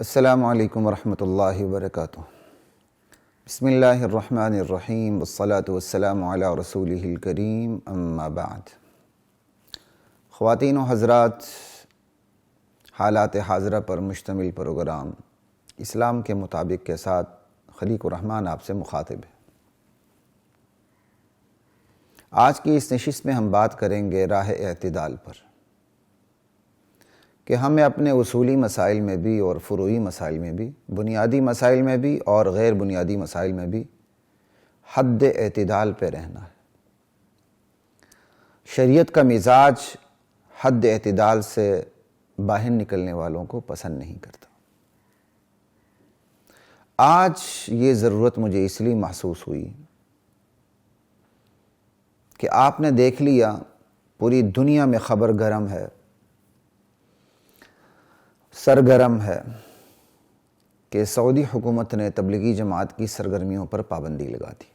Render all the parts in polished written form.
السلام علیکم ورحمۃ اللہ وبرکاتہ۔ بسم اللہ الرحمن الرحیم والصلاة والسلام علی رسولہ الکریم، اما بعد۔ خواتین و حضرات، حالات حاضرہ پر مشتمل پروگرام اسلام کے مطابق کے ساتھ خلیق الرحمن آپ سے مخاطب ہے۔ آج کی اس نشست میں ہم بات کریں گے راہ اعتدال پر، کہ ہمیں اپنے اصولی مسائل میں بھی اور فروعی مسائل میں بھی، بنیادی مسائل میں بھی اور غیر بنیادی مسائل میں بھی حد اعتدال پہ رہنا ہے۔ شریعت کا مزاج حد اعتدال سے باہر نکلنے والوں کو پسند نہیں کرتا۔ آج یہ ضرورت مجھے اس لیے محسوس ہوئی کہ آپ نے دیکھ لیا پوری دنیا میں خبر گرم ہے، سرگرم ہے کہ سعودی حکومت نے تبلیغی جماعت کی سرگرمیوں پر پابندی لگا دی۔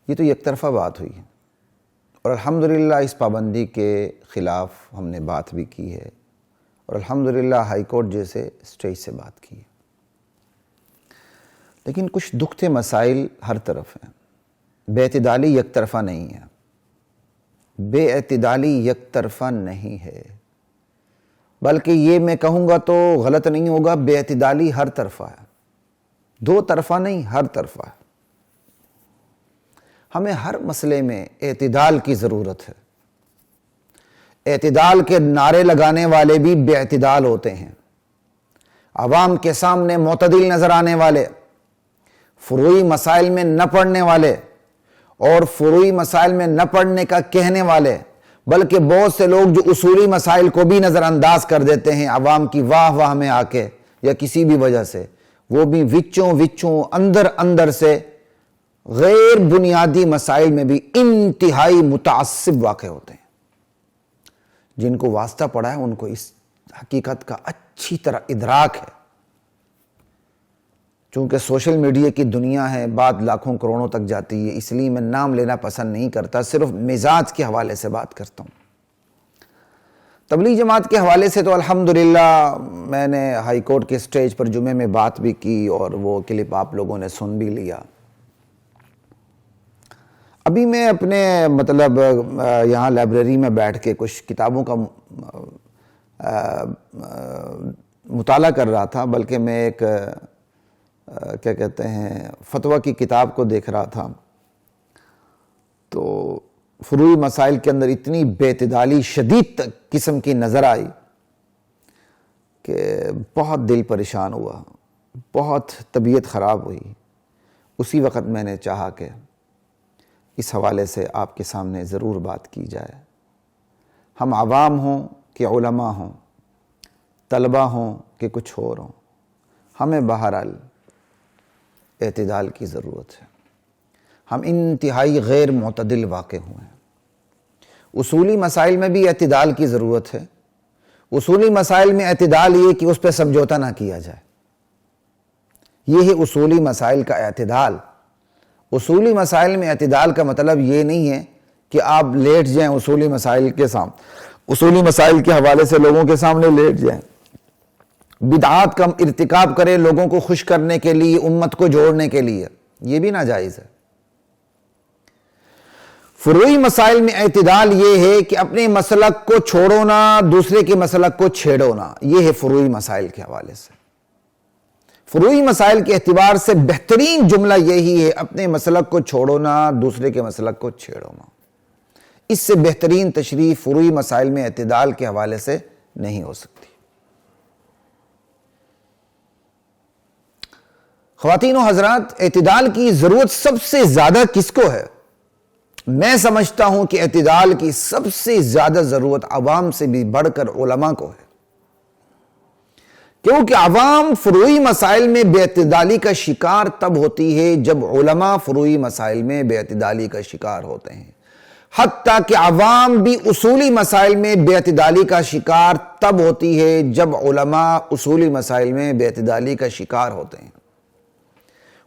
یہ تو یک طرفہ بات ہوئی ہے، اور الحمدللہ اس پابندی کے خلاف ہم نے بات بھی کی ہے، اور الحمدللہ ہائی کورٹ جیسے اسٹیج سے بات کی ہے۔ لیکن کچھ دکھتے مسائل ہر طرف ہیں۔ بے اعتدالی یک طرفہ نہیں ہے، بے اعتدالی یک طرفہ نہیں ہے، بلکہ یہ میں کہوں گا تو غلط نہیں ہوگا، بے اعتدالی ہر طرفہ ہے، دو طرفہ نہیں، ہر طرفہ ہے۔ ہمیں ہر مسئلے میں اعتدال کی ضرورت ہے۔ اعتدال کے نعرے لگانے والے بھی بے اعتدال ہوتے ہیں، عوام کے سامنے معتدل نظر آنے والے، فروعی مسائل میں نہ پڑنے والے، اور فروعی مسائل میں نہ پڑھنے کا کہنے والے، بلکہ بہت سے لوگ جو اصولی مسائل کو بھی نظر انداز کر دیتے ہیں عوام کی واہ واہ میں آ کے یا کسی بھی وجہ سے، وہ بھی وچوں اندر سے غیر بنیادی مسائل میں بھی انتہائی متعصب واقع ہوتے ہیں۔ جن کو واسطہ پڑا ہے ان کو اس حقیقت کا اچھی طرح ادراک ہے۔ چونکہ سوشل میڈیا کی دنیا ہے، بات لاکھوں کروڑوں تک جاتی ہے، اس لیے میں نام لینا پسند نہیں کرتا، صرف مزاج کے حوالے سے بات کرتا ہوں۔ تبلیغ جماعت کے حوالے سے تو الحمدللہ میں نے ہائی کورٹ کے سٹیج پر جمعے میں بات بھی کی، اور وہ کلپ آپ لوگوں نے سن بھی لیا۔ ابھی میں اپنے یہاں لائبریری میں بیٹھ کے کچھ کتابوں کا مطالعہ کر رہا تھا، بلکہ میں ایک کیا کہتے ہیں فتویٰ کی کتاب کو دیکھ رہا تھا، تو فروعی مسائل کے اندر اتنی بے اعتدالی شدید قسم کی نظر آئی کہ بہت دل پریشان ہوا، بہت طبیعت خراب ہوئی۔ اسی وقت میں نے چاہا کہ اس حوالے سے آپ کے سامنے ضرور بات کی جائے۔ ہم عوام ہوں کہ علماء ہوں، طلبہ ہوں کہ کچھ اور ہوں، ہمیں بہرحال اعتدال کی ضرورت ہے۔ ہم انتہائی غیر معتدل واقع ہوئے ہیں۔ اصولی مسائل میں بھی اعتدال کی ضرورت ہے۔ اصولی مسائل میں اعتدال یہ کہ اس پہ سمجھوتا نہ کیا جائے، یہ ہے اصولی مسائل کا اعتدال۔ اصولی مسائل میں اعتدال کا مطلب یہ نہیں ہے کہ آپ لیٹ جائیں اصولی مسائل کے سامنے، اصولی مسائل کے حوالے سے لوگوں کے سامنے لیٹ جائیں، بدعات کا ارتکاب کرے لوگوں کو خوش کرنے کے لیے، امت کو جوڑنے کے لیے، یہ بھی ناجائز ہے۔ فروعی مسائل میں اعتدال یہ ہے کہ اپنے مسلک کو چھوڑو نہ، دوسرے کے مسلک کو چھیڑو نہ، یہ ہے فروعی مسائل کے حوالے سے۔ فروعی مسائل کے اعتبار سے بہترین جملہ یہی ہے، اپنے مسلک کو چھوڑو نہ، دوسرے کے مسلک کو چھیڑو نہ۔ اس سے بہترین تشریح فروعی مسائل میں اعتدال کے حوالے سے نہیں ہو سکتی۔ خواتین و حضرات، اعتدال کی ضرورت سب سے زیادہ کس کو ہے؟ میں سمجھتا ہوں کہ اعتدال کی سب سے زیادہ ضرورت عوام سے بھی بڑھ کر علماء کو ہے، کیونکہ عوام فروعی مسائل میں بے اعتدالی کا شکار تب ہوتی ہے جب علماء فروعی مسائل میں بے اعتدالی کا شکار ہوتے ہیں۔ حتیٰ کہ عوام بھی اصولی مسائل میں بے اعتدالی کا شکار تب ہوتی ہے جب علماء اصولی مسائل میں بے اعتدالی کا شکار ہوتے ہیں۔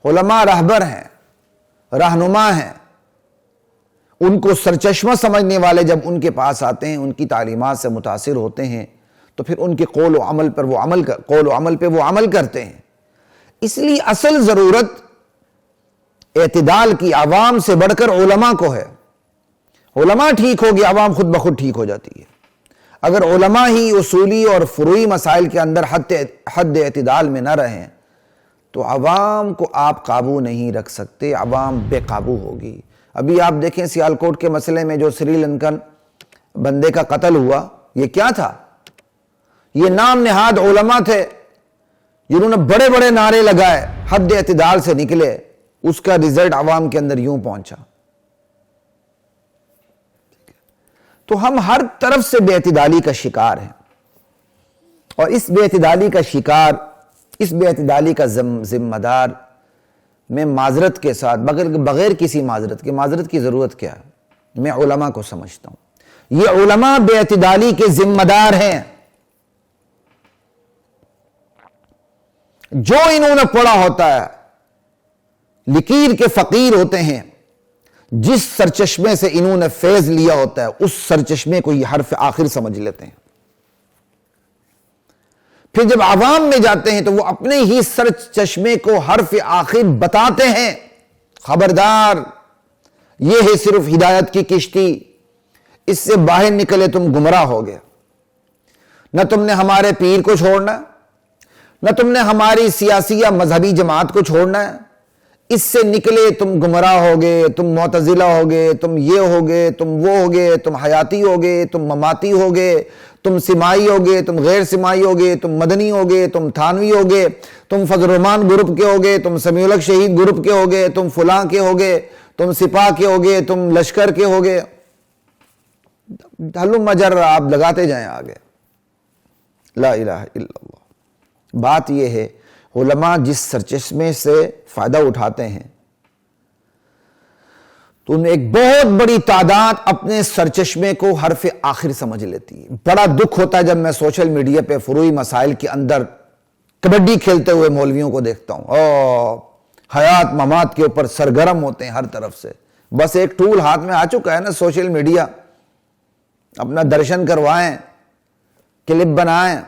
علماء رہبر ہیں، رہنما ہیں، ان کو سرچشمہ سمجھنے والے جب ان کے پاس آتے ہیں، ان کی تعلیمات سے متاثر ہوتے ہیں، تو پھر ان کے قول و عمل پہ وہ عمل کرتے ہیں۔ اس لیے اصل ضرورت اعتدال کی عوام سے بڑھ کر علماء کو ہے۔ علماء ٹھیک ہوگی، عوام خود بخود ٹھیک ہو جاتی ہے۔ اگر علماء ہی اصولی اور فروعی مسائل کے اندر حد اعتدال میں نہ رہیں تو عوام کو آپ قابو نہیں رکھ سکتے، عوام بے قابو ہوگی۔ ابھی آپ دیکھیں سیالکوٹ کے مسئلے میں جو سری لنکن بندے کا قتل ہوا، یہ کیا تھا؟ یہ نام نہاد علماء تھے جنہوں نے بڑے بڑے نعرے لگائے، حد اعتدال سے نکلے، اس کا رزلٹ عوام کے اندر یوں پہنچا۔ تو ہم ہر طرف سے بے اعتدالی کا شکار ہیں، اور اس بے اعتدالی کا ذمہ دار میں معذرت کے ساتھ بغیر کسی معذرت کی ضرورت کیا ہے، میں علماء کو سمجھتا ہوں۔ یہ علماء بے اعتدالی کے ذمہ دار ہیں۔ جو انہوں نے پڑھا ہوتا ہے، لکیر کے فقیر ہوتے ہیں، جس سرچشمے سے انہوں نے فیض لیا ہوتا ہے اس سرچشمے کو یہ حرف آخر سمجھ لیتے ہیں۔ پھر جب عوام میں جاتے ہیں تو وہ اپنے ہی سرچشمے کو حرف آخر بتاتے ہیں، خبردار یہ ہے صرف ہدایت کی کشتی، اس سے باہر نکلے تم گمراہ ہو گئے۔ نہ تم نے ہمارے پیر کو چھوڑنا، نہ تم نے ہماری سیاسی یا مذہبی جماعت کو چھوڑنا ہے، اس سے نکلے تم گمراہ ہوگے، تم معتزلہ ہوگے، تم یہ ہوگے، تم وہ ہوگے، تم حیاتی ہوگے، تم مماتی ہوگے، تم سمائی ہوگے، تم غیر سمائی ہوگے، تم مدنی ہوگے، تم تھانوی ہوگے، تم فضل الرحمان گروپ کے ہوگے، تم سمیع الحق شہید گروپ کے ہوگے، تم فلاں کے ہوگے، تم سپاہ کے ہوگے، تم لشکر کے ہوگے، حلم مجر آپ لگاتے جائیں آگے۔ لا الہ الا اللہ۔ بات یہ ہے علماء جس سرچشمے سے فائدہ اٹھاتے ہیں تو ان میں ایک بہت بڑی تعداد اپنے سرچشمے کو حرف آخر سمجھ لیتی ہے۔ بڑا دکھ ہوتا ہے جب میں سوشل میڈیا پہ فروعی مسائل کے اندر کبڈی کھیلتے ہوئے مولویوں کو دیکھتا ہوں، حیات ممات کے اوپر سرگرم ہوتے ہیں ہر طرف سے۔ بس ایک ٹول ہاتھ میں آ چکا ہے نا سوشل میڈیا، اپنا درشن کروائیں، کلپ بنائیں،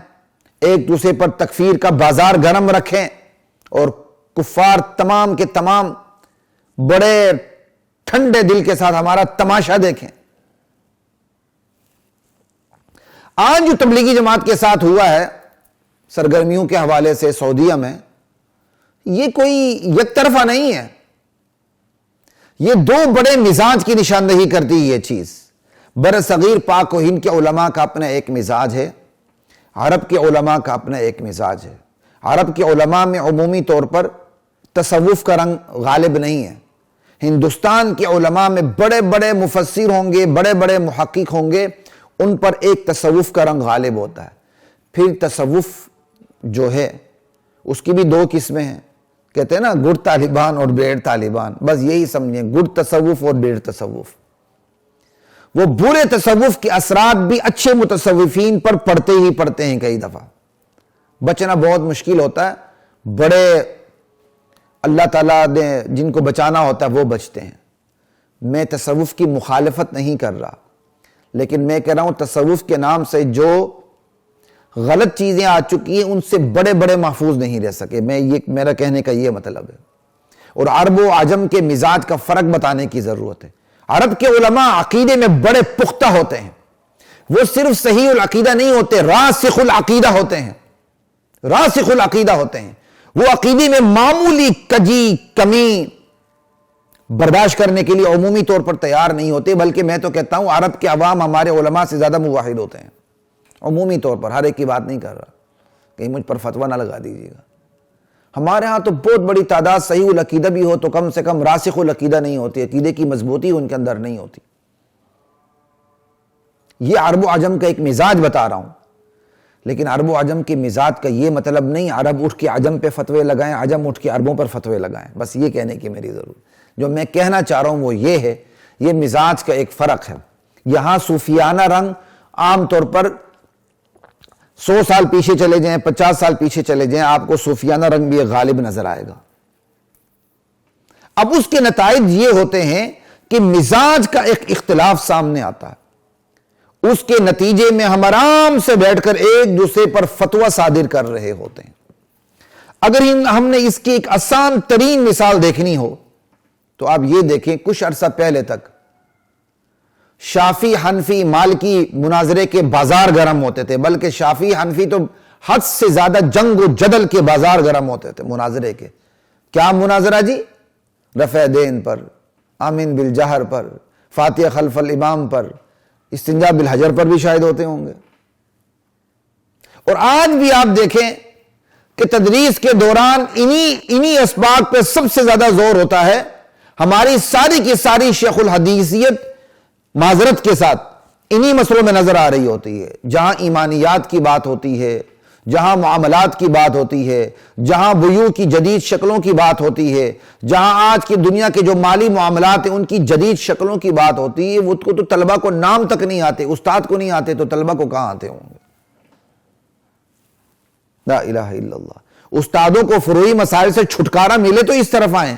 ایک دوسرے پر تکفیر کا بازار گرم رکھیں، اور کفار تمام کے تمام بڑے ٹھنڈے دل کے ساتھ ہمارا تماشا دیکھیں۔ آج جو تبلیغی جماعت کے ساتھ ہوا ہے سرگرمیوں کے حوالے سے سعودیہ میں، یہ کوئی یک طرفہ نہیں ہے، یہ دو بڑے مزاج کی نشاندہی کرتی ہے۔ یہ چیز برصغیر پاک و ہند کے علماء کا اپنا ایک مزاج ہے، عرب کے علماء کا اپنا ایک مزاج ہے۔ عرب کے علماء میں عمومی طور پر تصوف کا رنگ غالب نہیں ہے۔ ہندوستان کے علماء میں بڑے بڑے مفسر ہوں گے، بڑے بڑے محقق ہوں گے، ان پر ایک تصوف کا رنگ غالب ہوتا ہے۔ پھر تصوف جو ہے اس کی بھی دو قسمیں ہیں، کہتے ہیں نا گڈ طالبان اور بیڈ طالبان، بس یہی سمجھیں، گڈ تصوف اور بیڈ تصوف۔ وہ برے تصوف کے اثرات بھی اچھے متصوفین پر پڑتے ہی پڑتے ہیں، کئی دفعہ بچنا بہت مشکل ہوتا ہے۔ بڑے اللہ تعالیٰ نے جن کو بچانا ہوتا ہے وہ بچتے ہیں۔ میں تصوف کی مخالفت نہیں کر رہا، لیکن میں کہہ رہا ہوں تصوف کے نام سے جو غلط چیزیں آ چکی ہیں ان سے بڑے بڑے محفوظ نہیں رہ سکے۔ میرا کہنے کا یہ مطلب ہے۔ اور عرب و عجم کے مزاج کا فرق بتانے کی ضرورت ہے۔ عرب کے علماء عقیدے میں بڑے پختہ ہوتے ہیں، وہ صرف صحیح العقیدہ نہیں ہوتے، راسخ العقیدہ ہوتے ہیں، راسخ العقیدہ ہوتے ہیں۔ وہ عقیدے میں معمولی کجی کمی برداشت کرنے کے لیے عمومی طور پر تیار نہیں ہوتے، بلکہ میں تو کہتا ہوں عرب کے عوام ہمارے علماء سے زیادہ موحد ہوتے ہیں عمومی طور پر۔ ہر ایک کی بات نہیں کر رہا، کہیں مجھ پر فتویٰ نہ لگا دیجیے گا۔ ہمارے ہاں تو بہت بڑی تعداد صحیح العقیدہ بھی ہو تو کم سے کم راسخ العقیدہ نہیں ہوتی، عقیدے کی مضبوطی ان کے اندر نہیں ہوتی۔ یہ عرب و عجم کا ایک مزاج بتا رہا ہوں، لیکن عرب و عجم کے مزاج کا یہ مطلب نہیں عرب اٹھ کے عجم پہ فتوے لگائیں، عجم اٹھ کے عربوں پر فتوے لگائیں۔ بس یہ کہنے کی میری ضرورت، جو میں کہنا چاہ رہا ہوں وہ یہ ہے، یہ مزاج کا ایک فرق ہے۔ یہاں صوفیانہ رنگ عام طور پر 100 سال پیچھے چلے جائیں، 50 سال پیچھے چلے جائیں، آپ کو صوفیانہ رنگ بھی غالب نظر آئے گا۔ اب اس کے نتائج یہ ہوتے ہیں کہ مزاج کا ایک اختلاف سامنے آتا ہے، اس کے نتیجے میں ہم آرام سے بیٹھ کر ایک دوسرے پر فتویٰ صادر کر رہے ہوتے ہیں۔ اگر ہم نے اس کی ایک آسان ترین مثال دیکھنی ہو تو آپ یہ دیکھیں، کچھ عرصہ پہلے تک شافعی حنفی مالکی مناظرے کے بازار گرم ہوتے تھے، بلکہ شافعی حنفی تو حد سے زیادہ جنگ و جدل کے بازار گرم ہوتے تھے مناظرے کے۔ کیا مناظرہ جی؟ رفع دین پر، آمین بالجہر پر، فاتحہ خلف الامام پر، استنجا بالحجر پر بھی شاید ہوتے ہوں گے۔ اور آج بھی آپ دیکھیں کہ تدریس کے دوران انہی اسباق پہ سب سے زیادہ زور ہوتا ہے۔ ہماری ساری کی ساری شیخ الحدیثیت معذرت کے ساتھ انہی مسئلوں میں نظر آ رہی ہوتی ہے، جہاں ایمانیات کی بات ہوتی ہے، جہاں معاملات کی بات ہوتی ہے، جہاں بیوع کی جدید شکلوں کی بات ہوتی ہے، جہاں آج کی دنیا کے جو مالی معاملات ہیں ان کی جدید شکلوں کی بات ہوتی ہے۔ وہ تو طلبہ کو نام تک نہیں آتے، استاد کو نہیں آتے تو طلبہ کو کہاں آتے ہوں گے؟ لا الہ الا اللہ۔ استادوں کو فروعی مسائل سے چھٹکارا ملے تو اس طرف آئیں۔